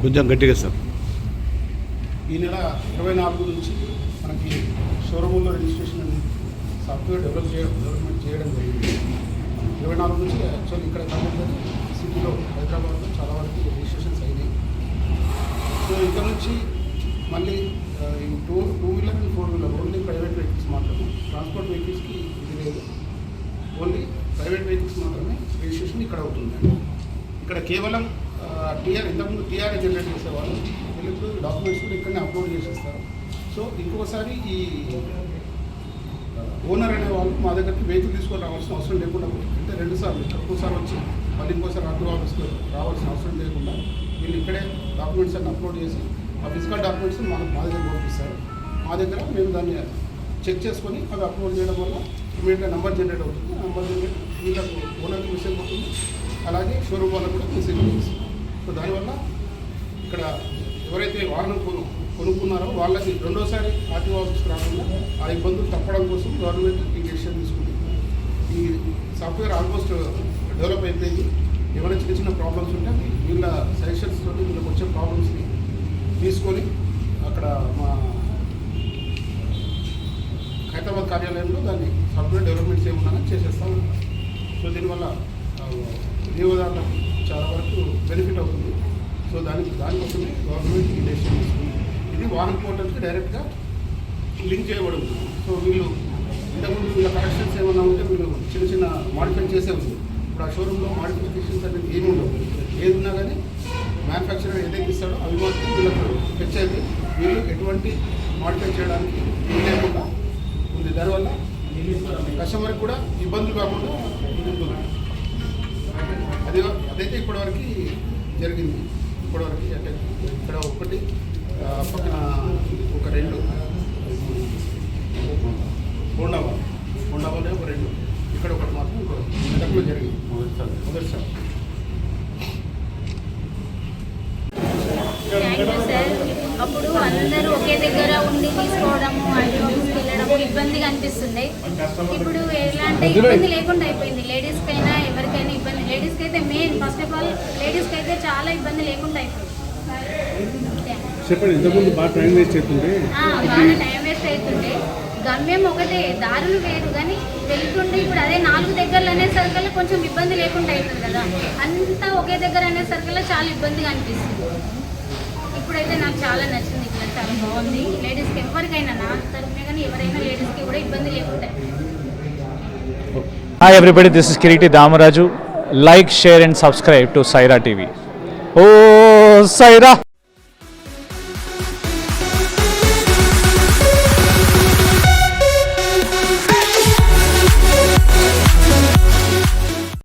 కొంచెం గట్టిగా సార్. ఈ నెల 24 నుంచి మనకి షోరూమ్లో రిజిస్ట్రేషన్ సాఫ్ట్వేర్ డెవలప్మెంట్ చేయడం జరిగింది. 24 నుంచి యాక్చువల్లీ ఇక్కడ కాకుండా సిటీలో హైదరాబాద్లో చాలా వరకు రిజిస్ట్రేషన్స్ అయినాయి. సో ఇక్కడ నుంచి మళ్ళీ ఈ two wheeler and 4 wheeler only private vehicles మాత్రమే, ట్రాన్స్పోర్ట్ వెహికల్స్కి ఇది లేదు, ఓన్లీ ప్రైవేట్ వెహికల్స్ మాత్రమే రిజిస్ట్రేషన్ ఇక్కడ అవుతుంది. ఇక్కడ కేవలం ఇంతకుముందు టీఆర్ఏ జనరేట్ చేసేవాళ్ళు, వీళ్ళకి డాక్యుమెంట్స్ కూడా ఇక్కడనే అప్లోడ్ చేసేస్తారు. సో ఇంకొకసారి ఈ ఓనర్ అనే వాళ్ళు మా దగ్గరికి వెహికల్ తీసుకొని రావాల్సిన అవసరం లేకుండా, అంటే 2 సార్లు ఒక్కోసారి వచ్చి మళ్ళీ ఇంకోసారి ఆర్టీఓ ఆఫీస్కి రావాల్సిన అవసరం లేకుండా వీళ్ళు ఇక్కడే డాక్యుమెంట్స్ అన్ని అప్లోడ్ చేసి ఆ ఫిజికల్ డాక్యుమెంట్స్ మా దగ్గర పంపిస్తారు. మా దగ్గర మేము దాన్ని చెక్ చేసుకొని అవి అప్లోడ్ చేయడం వల్ల ఇమీడియట్గా నెంబర్ జనరేట్ అవుతుంది. నెంబర్ జనరేట్ వీళ్ళకు ఓనర్కి మెసేజ్ అవుతుంది, అలాగే షోరూమ్ వాళ్ళకు కూడా మెసేజ్ అవుతుంది. సో దానివల్ల ఇక్కడ ఎవరైతే వాహనం కొనుక్కున్నారో వాళ్ళకి రెండోసారి ఆర్టీఓ ఆఫీస్కి రాకుండా ఆ ఇబ్బందులు తప్పడం కోసం గవర్నమెంట్ ఈ డెసిషన్ తీసుకుంది. ఈ సాఫ్ట్వేర్ ఆల్మోస్ట్ డెవలప్ అయిపోయింది. ఏమైనా చిన్న చిన్న ప్రాబ్లమ్స్ ఉంటే వీళ్ళ సజెషన్స్ తోటి వీళ్ళకి వచ్చే ప్రాబ్లమ్స్ని తీసుకొని అక్కడ మా హైదరాబాద్ కార్యాలయంలో దాన్ని సాఫ్ట్వేర్ డెవలప్మెంట్స్ ఏమన్నా చేసేస్తూ ఉంటారు. సో దీనివల్ల వినియోగదారులకు చాలా వరకు బెనిఫిట్ అవుతుంది. సో దానికోసమే గవర్నమెంట్ ఈ డెసిషన్ తీసుకుంది. ఇది వాహన్ పోర్టల్కి డైరెక్ట్గా లింక్ చేయబడి ఉంటుంది. సో వీళ్ళు ఇంతకుముందు వీళ్ళ కరెక్షన్స్ ఏమన్నా ఉంటే వీళ్ళు చిన్న చిన్న మాడిఫై చేసే ఉంది. ఇప్పుడు ఆ షోరూంలో మాడిఫికేషన్స్ అనేది ఏమి ఉండవు. ఏది ఉన్నా కానీ మ్యానుఫ్యాక్చరర్ ఏదైతే ఇస్తాడో అవి మాత్రం వీళ్ళకు ఫెచ్ అయితే వీళ్ళు ఎటువంటి మాడిఫై చేయడానికి లేకుండా ఉంది. దానివల్ల కస్టమర్కి కూడా ఇబ్బందులు కాకుండా ఉంటుంది. అదైతే ఇప్పటివరకు జరిగింది. ఇప్పటివరకు అంటే ఇక్కడ ఒకటి పక్కన ఒక 2 హోండావాలే ఒక 2, ఇక్కడ ఒకటి మాత్రం మెదక్లో జరిగింది మొదటిసారి. అప్పుడు అందరూ ఒకే దగ్గర ఉండి తీసుకోవడము, ఆఫీస్కి వెళ్ళడము ఇబ్బందిగా అనిపిస్తుంది. ఇప్పుడు ఎలాంటి ఇబ్బంది లేకుండా అయిపోయింది. లేడీస్కి అయినా ఎవరికైనా ఇబ్బంది, లేడీస్కి అయితే మెయిన్ ఫస్ట్ ఆఫ్ ఆల్ లేడీస్కి అయితే చాలా ఇబ్బంది లేకుండా అయిపోయింది. బాగా టైం వేస్ట్ అవుతుండే, గమ్యం ఒకటే, దారులు వేరు కానీ వెళ్తుంటే ఇప్పుడు అదే 4 దగ్గరలు అనే సర్కిల్లో కొంచెం ఇబ్బంది లేకుండా అవుతుంది కదా. అంతా ఒకే దగ్గర అనే సర్కిల్లో చాలా ఇబ్బందిగా అనిపిస్తుంది. ఇప్పుడైతే నాకు చాలా నచ్చింది, ఇట్లా చాలా బాగుంది. లేడీస్కి ఎవరికైనా నా తరఫున కానీ ఎవరైనా లేడీస్కి కూడా ఇబ్బంది లేకుండా. Hi everybody, this is Kiriti Damaraju. Like, share and subscribe to Saira TV. Oh Saira!